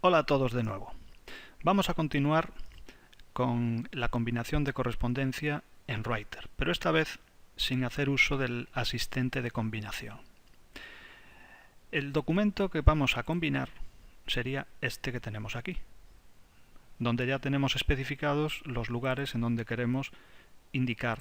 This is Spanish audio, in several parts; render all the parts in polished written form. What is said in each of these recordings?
Hola a todos de nuevo. Vamos a continuar con la combinación de correspondencia en Writer, pero esta vez sin hacer uso del asistente de combinación. El documento que vamos a combinar sería este que tenemos aquí, donde ya tenemos especificados los lugares en donde queremos indicar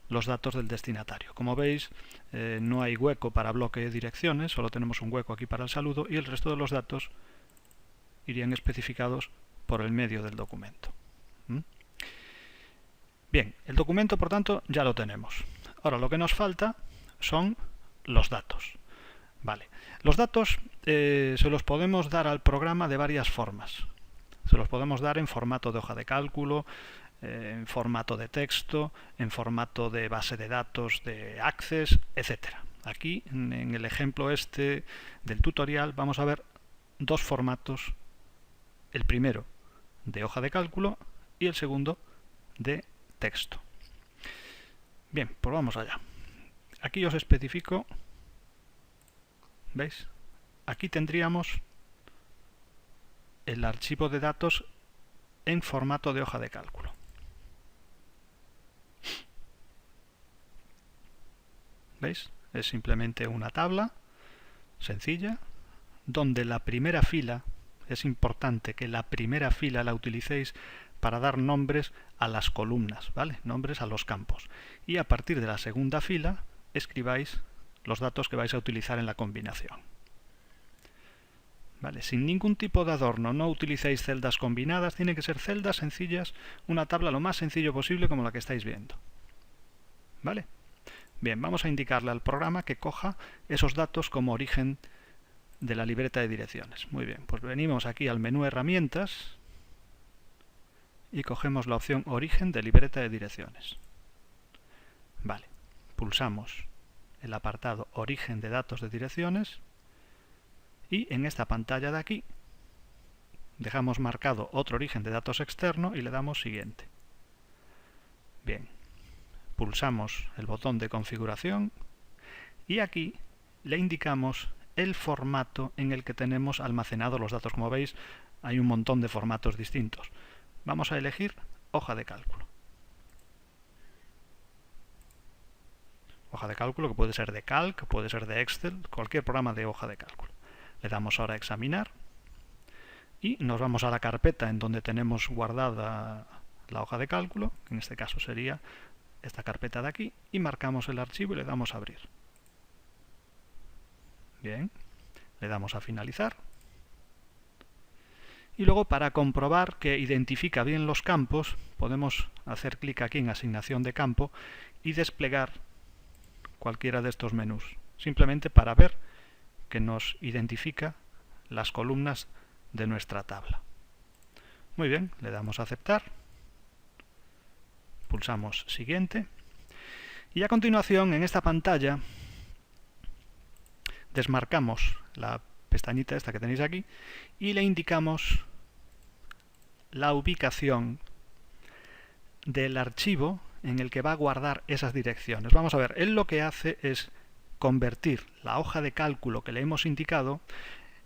los datos del destinatario. Como veis, no hay hueco para bloque de direcciones, solo tenemos un hueco aquí para el saludo y el resto de los datos irían especificados por el medio del documento. Bien, el documento por tanto ya lo tenemos. Ahora lo que nos falta son los datos. Vale. Los datos se los podemos dar al programa de varias formas. Se los podemos dar en formato de hoja de cálculo, en formato de texto, en formato de base de datos de Access, etc. Aquí, en el ejemplo este del tutorial, vamos a ver dos formatos. El primero de hoja de cálculo y el segundo de texto. Bien, pues vamos allá. Aquí os especifico, ¿veis? Aquí tendríamos el archivo de datos en formato de hoja de cálculo. ¿Veis? Es simplemente una tabla sencilla donde la primera fila, es importante que la primera fila la utilicéis para dar nombres a las columnas, ¿vale? Nombres a los campos. Y a partir de la segunda fila escribáis los datos que vais a utilizar en la combinación. ¿Vale? Sin ningún tipo de adorno, no utilicéis celdas combinadas, tienen que ser celdas sencillas, una tabla lo más sencillo posible como la que estáis viendo. ¿Vale? Bien, vamos a indicarle al programa que coja esos datos como origen de la libreta de direcciones. Muy bien, pues venimos aquí al menú herramientas y cogemos la opción origen de libreta de direcciones. Vale, pulsamos el apartado origen de datos de direcciones y en esta pantalla de aquí dejamos marcado otro origen de datos externo y le damos siguiente. Bien, pulsamos el botón de configuración y aquí le indicamos el formato en el que tenemos almacenados los datos. Como veis, hay un montón de formatos distintos. Vamos a elegir hoja de cálculo. Hoja de cálculo que puede ser de Calc, puede ser de Excel, cualquier programa de hoja de cálculo. Le damos ahora a examinar y nos vamos a la carpeta en donde tenemos guardada la hoja de cálculo, que en este caso sería esta carpeta de aquí, y marcamos el archivo y le damos a abrir. Bien, le damos a finalizar. Y luego, para comprobar que identifica bien los campos, podemos hacer clic aquí en asignación de campo y desplegar cualquiera de estos menús, simplemente para ver que nos identifica las columnas de nuestra tabla. Muy bien, le damos a aceptar, pulsamos siguiente y a continuación en esta pantalla desmarcamos la pestañita esta que tenéis aquí y le indicamos la ubicación del archivo en el que va a guardar esas direcciones. Vamos a ver, él lo que hace es convertir la hoja de cálculo que le hemos indicado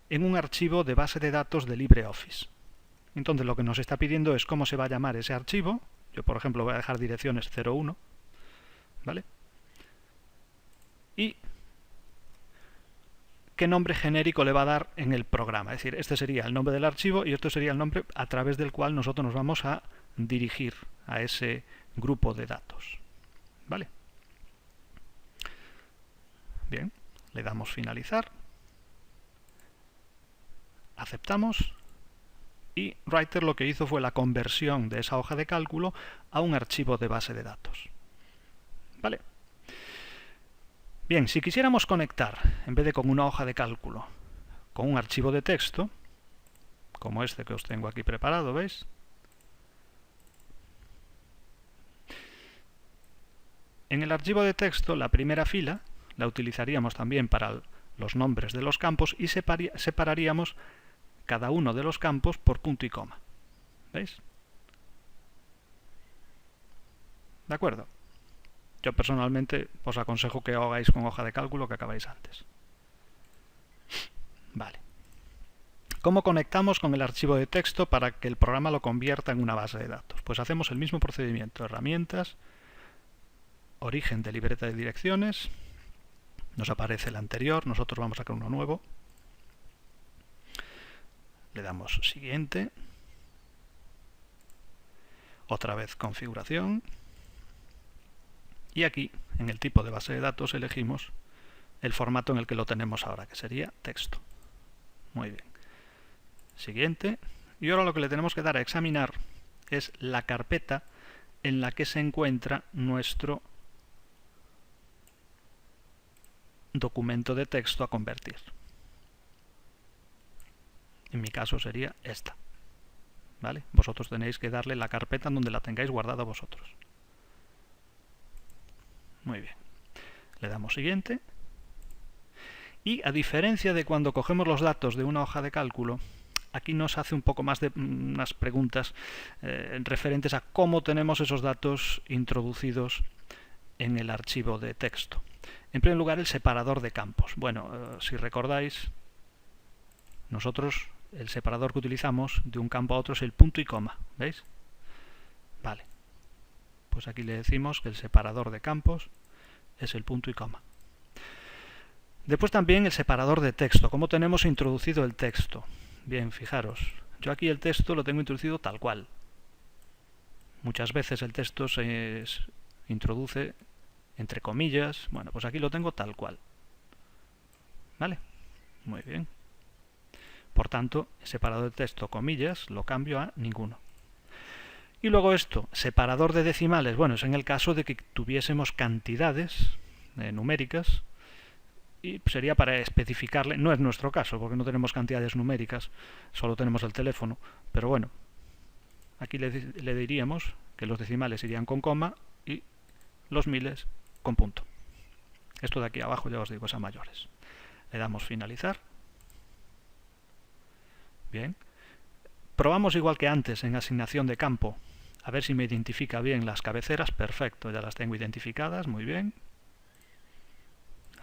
en un archivo de base de datos de LibreOffice. Entonces lo que nos está pidiendo es cómo se va a llamar ese archivo. Yo, por ejemplo, voy a dejar direcciones 01, ¿vale? Y qué nombre genérico le va a dar en el programa. Es decir, este sería el nombre del archivo y esto sería el nombre a través del cual nosotros nos vamos a dirigir a ese grupo de datos. ¿Vale? Bien, le damos finalizar, aceptamos y Writer lo que hizo fue la conversión de esa hoja de cálculo a un archivo de base de datos. ¿Vale? Bien, si quisiéramos conectar, en vez de con una hoja de cálculo, con un archivo de texto, como este que os tengo aquí preparado, ¿veis? En el archivo de texto, la primera fila la utilizaríamos también para los nombres de los campos y separaríamos cada uno de los campos por punto y coma. ¿Veis? ¿De acuerdo? Yo personalmente os aconsejo que hagáis con hoja de cálculo que acabáis antes. Vale. ¿Cómo conectamos con el archivo de texto para que el programa lo convierta en una base de datos? Pues hacemos el mismo procedimiento. Herramientas, origen de libreta de direcciones, nos aparece el anterior, nosotros vamos a crear uno nuevo. Le damos siguiente. Otra vez configuración. Y aquí, en el tipo de base de datos, elegimos el formato en el que lo tenemos ahora, que sería texto. Muy bien. Siguiente. Y ahora lo que le tenemos que dar a examinar es la carpeta en la que se encuentra nuestro documento de texto a convertir. En mi caso sería esta. ¿Vale? Vosotros tenéis que darle la carpeta en donde la tengáis guardada vosotros. Muy bien. Le damos siguiente. Y a diferencia de cuando cogemos los datos de una hoja de cálculo, aquí nos hace un poco más de unas preguntas referentes a cómo tenemos esos datos introducidos en el archivo de texto. En primer lugar, el separador de campos. Bueno, si recordáis, nosotros el separador que utilizamos de un campo a otro es el punto y coma. ¿Veis? Vale. Pues aquí le decimos que el separador de campos es el punto y coma. Después también el separador de texto. ¿Cómo tenemos introducido el texto? Bien, fijaros. Yo aquí el texto lo tengo introducido tal cual. Muchas veces el texto se introduce entre comillas. Bueno, pues aquí lo tengo tal cual. ¿Vale? Muy bien. Por tanto, el separador de texto, comillas, lo cambio a ninguno. Y luego esto, separador de decimales. Bueno, es en el caso de que tuviésemos cantidades numéricas y sería para especificarle. No es nuestro caso, porque no tenemos cantidades numéricas, solo tenemos el teléfono. Pero bueno, aquí le diríamos que los decimales irían con coma y los miles con punto. Esto de aquí abajo ya os digo es a mayores. Le damos finalizar. Bien. Probamos igual que antes en asignación de campo. A ver si me identifica bien las cabeceras. Perfecto, ya las tengo identificadas. Muy bien.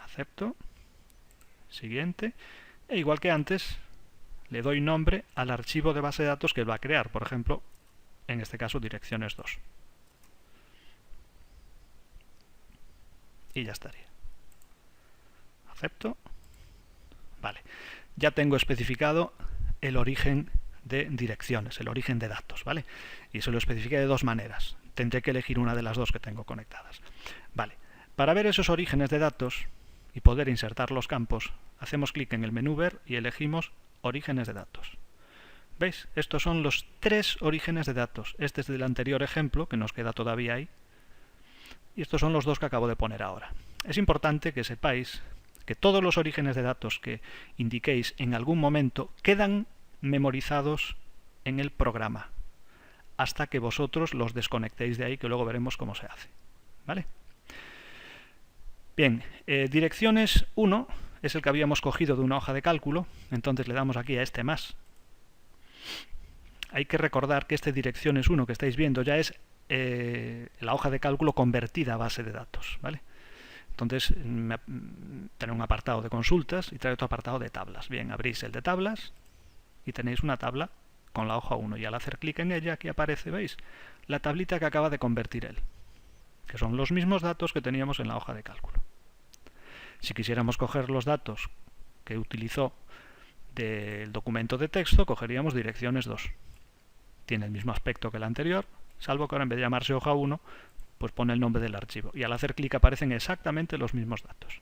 Acepto. Siguiente. E igual que antes, le doy nombre al archivo de base de datos que va a crear. Por ejemplo, en este caso, direcciones 2. Y ya estaría. Acepto. Vale. Ya tengo especificado el origen de direcciones, el origen de datos, ¿vale? Y se lo especifiqué de dos maneras. Tendré que elegir una de las dos que tengo conectadas. Vale. Para ver esos orígenes de datos y poder insertar los campos, hacemos clic en el menú Ver y elegimos Orígenes de datos. ¿Veis? Estos son los tres orígenes de datos. Este es del anterior ejemplo, que nos queda todavía ahí. Y estos son los dos que acabo de poner ahora. Es importante que sepáis que todos los orígenes de datos que indiquéis en algún momento quedan memorizados en el programa hasta que vosotros los desconectéis de ahí, que luego veremos cómo se hace. ¿Vale? Bien, direcciones 1 es el que habíamos cogido de una hoja de cálculo, entonces le damos aquí a este más. Hay que recordar que este direcciones 1 que estáis viendo ya es la hoja de cálculo convertida a base de datos, ¿vale? Entonces, tenéis un apartado de consultas y trae otro apartado de tablas. Bien, abrís el de tablas y tenéis una tabla con la hoja 1. Y al hacer clic en ella, aquí aparece, ¿veis? La tablita que acaba de convertir él, que son los mismos datos que teníamos en la hoja de cálculo. Si quisiéramos coger los datos que utilizó del documento de texto, cogeríamos direcciones 2. Tiene el mismo aspecto que el anterior, salvo que ahora en vez de llamarse hoja 1, pues pone el nombre del archivo. Y al hacer clic aparecen exactamente los mismos datos.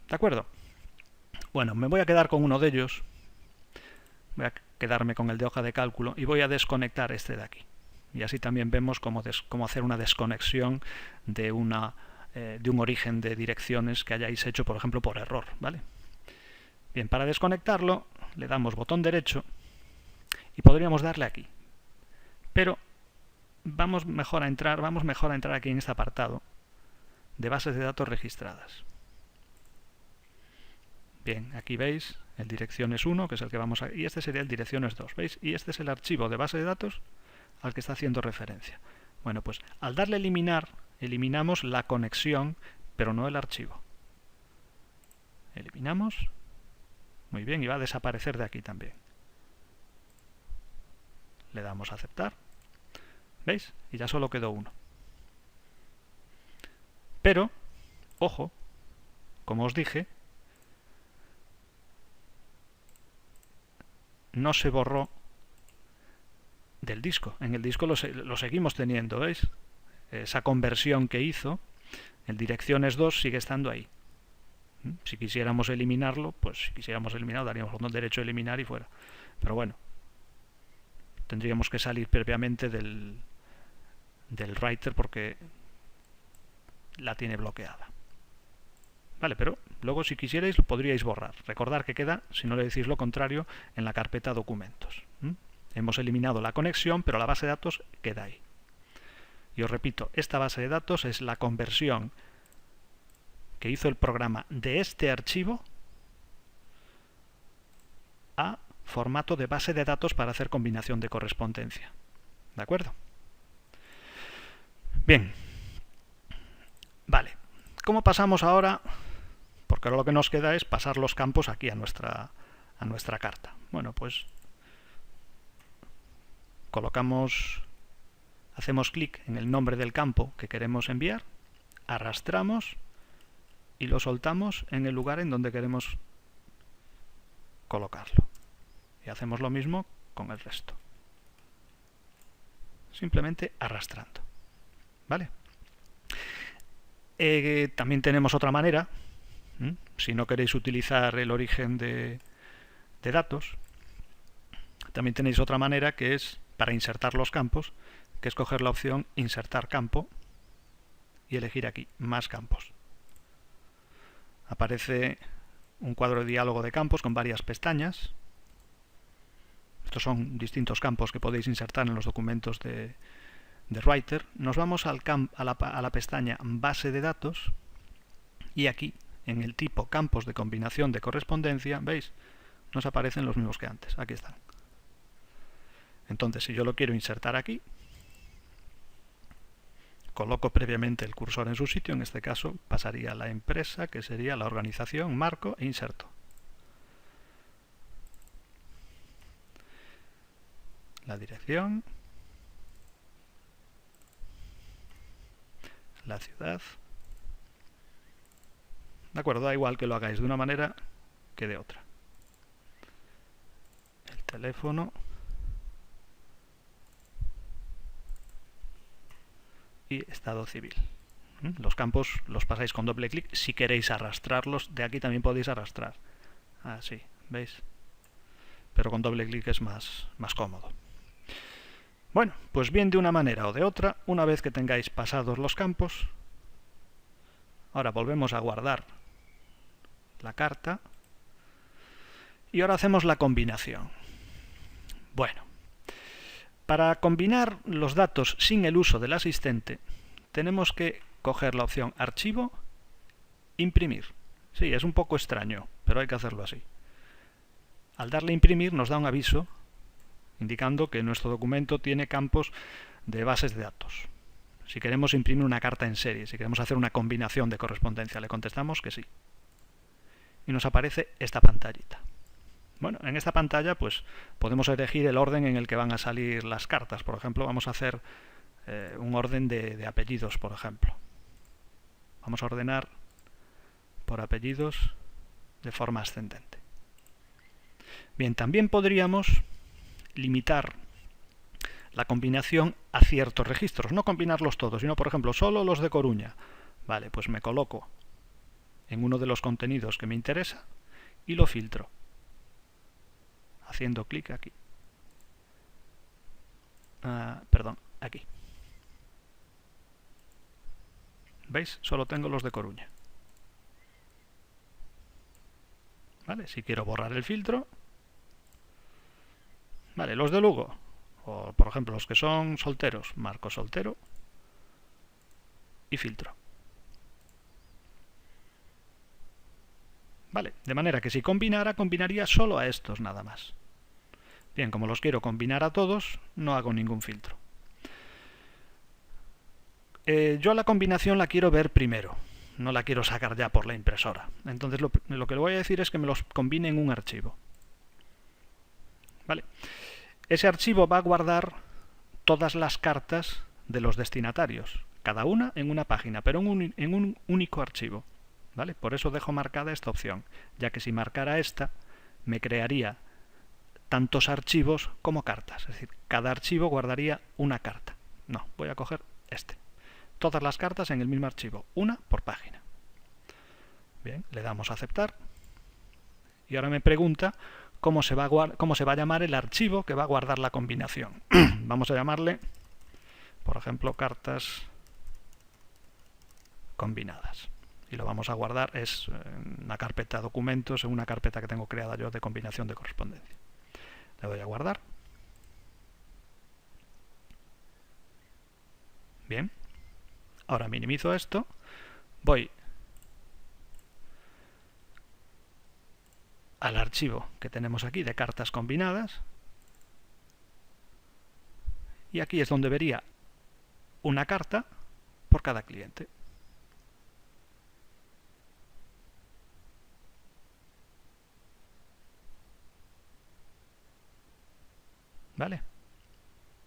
¿De acuerdo? Bueno, me voy a quedar con uno de ellos. Voy a quedarme con el de hoja de cálculo y voy a desconectar este de aquí. Y así también vemos cómo hacer una desconexión de un origen de direcciones que hayáis hecho, por ejemplo, por error, ¿vale? Bien, para desconectarlo le damos botón derecho y podríamos darle aquí. Pero vamos mejor a entrar aquí en este apartado de bases de datos registradas. Bien, aquí veis el direcciones 1, que es el que vamos a... y este sería el direcciones 2, ¿veis? Y este es el archivo de base de datos al que está haciendo referencia. Bueno, pues al darle a eliminar, eliminamos la conexión, pero no el archivo. Eliminamos. Muy bien, y va a desaparecer de aquí también. Le damos a aceptar. ¿Veis? Y ya solo quedó uno. Pero, ojo, como os dije, no se borró del disco. En el disco lo seguimos teniendo, ¿veis? Esa conversión que hizo, en direcciones 2 sigue estando ahí. Si quisiéramos eliminarlo, pues si quisiéramos eliminarlo, daríamos botón derecho a eliminar y fuera. Pero bueno, tendríamos que salir previamente del writer porque la tiene bloqueada. Vale, pero luego si quisierais lo podríais borrar. Recordad que queda, si no le decís lo contrario, en la carpeta documentos. Hemos eliminado la conexión, pero la base de datos queda ahí. Y os repito, esta base de datos es la conversión que hizo el programa de este archivo a formato de base de datos para hacer combinación de correspondencia. ¿De acuerdo? Bien. Vale. ¿Cómo pasamos ahora? Porque ahora lo que nos queda es pasar los campos aquí a nuestra carta. Bueno, pues hacemos clic en el nombre del campo que queremos enviar, arrastramos y lo soltamos en el lugar en donde queremos colocarlo. Y hacemos lo mismo con el resto. Simplemente arrastrando. ¿Vale? También tenemos otra manera, si no queréis utilizar el origen de datos, también tenéis otra manera que es para insertar los campos, que es coger la opción insertar campo y elegir aquí más campos. Aparece un cuadro de diálogo de campos con varias pestañas. Estos son distintos campos que podéis insertar en los documentos de Writer. Nos vamos a la pestaña base de datos y aquí en el tipo campos de combinación de correspondencia, ¿veis? Nos aparecen los mismos que antes. Aquí están. Entonces, si yo lo quiero insertar aquí, coloco previamente el cursor en su sitio. En este caso pasaría a la empresa, que sería la organización, marco e inserto. La dirección, la ciudad. De acuerdo, da igual que lo hagáis de una manera que de otra. El teléfono. Y estado civil. Los campos los pasáis con doble clic. Si queréis arrastrarlos, de aquí también podéis arrastrar. Así, ¿veis? Pero con doble clic es más cómodo. Bueno, pues bien de una manera o de otra, una vez que tengáis pasados los campos, ahora volvemos a guardar la carta y ahora hacemos la combinación. Bueno, para combinar los datos sin el uso del asistente, tenemos que coger la opción Archivo, Imprimir. Sí, es un poco extraño, pero hay que hacerlo así. Al darle a Imprimir nos da un aviso indicando que nuestro documento tiene campos de bases de datos. Si queremos imprimir una carta en serie, si queremos hacer una combinación de correspondencia, le contestamos que sí. Y nos aparece esta pantallita. Bueno, en esta pantalla pues podemos elegir el orden en el que van a salir las cartas. Por ejemplo, vamos a hacer un orden de apellidos, por ejemplo. Vamos a ordenar por apellidos de forma ascendente. Bien, también podríamos limitar la combinación a ciertos registros, no combinarlos todos, sino por ejemplo solo los de Coruña. Vale, pues me coloco en uno de los contenidos que me interesa y lo filtro haciendo clic aquí. Perdón, aquí. ¿Veis? Solo tengo los de Coruña. Vale, si quiero borrar el filtro, vale, los de Lugo, o por ejemplo los que son solteros, marco soltero y filtro. Vale, de manera que si combinaría solo a estos nada más. Bien, como los quiero combinar a todos, no hago ningún filtro. Yo la combinación la quiero ver primero, no la quiero sacar ya por la impresora. Entonces lo que le voy a decir es que me los combine en un archivo. ¿Vale? Ese archivo va a guardar todas las cartas de los destinatarios, cada una en una página, pero en un único archivo. ¿Vale? Por eso dejo marcada esta opción, ya que si marcara esta, me crearía tantos archivos como cartas. Es decir, cada archivo guardaría una carta. No, voy a coger este. Todas las cartas en el mismo archivo, una por página. Bien, le damos a aceptar. Y ahora me pregunta cómo se va a llamar el archivo que va a guardar la combinación. Vamos a llamarle, por ejemplo, cartas combinadas. Y lo vamos a guardar es en una carpeta documentos, en una carpeta que tengo creada yo de combinación de correspondencia. Le doy a guardar. Bien. Ahora minimizo esto. Voy al archivo que tenemos aquí de cartas combinadas. Y aquí es donde vería una carta por cada cliente. ¿Vale?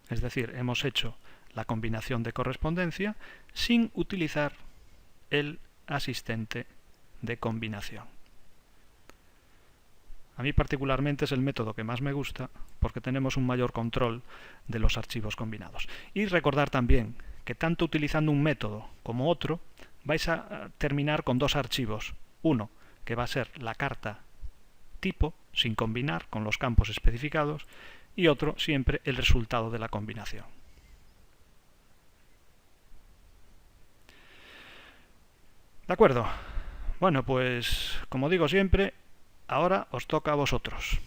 Es decir, hemos hecho la combinación de correspondencia sin utilizar el asistente de combinación. A mí particularmente es el método que más me gusta porque tenemos un mayor control de los archivos combinados. Y recordar también que tanto utilizando un método como otro vais a terminar con dos archivos. Uno que va a ser la carta tipo sin combinar con los campos especificados y otro siempre el resultado de la combinación. ¿De acuerdo? Bueno, pues como digo siempre, ahora os toca a vosotros.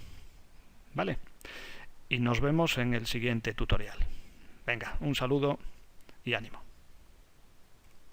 ¿Vale? Y nos vemos en el siguiente tutorial. Venga, un saludo y ánimo.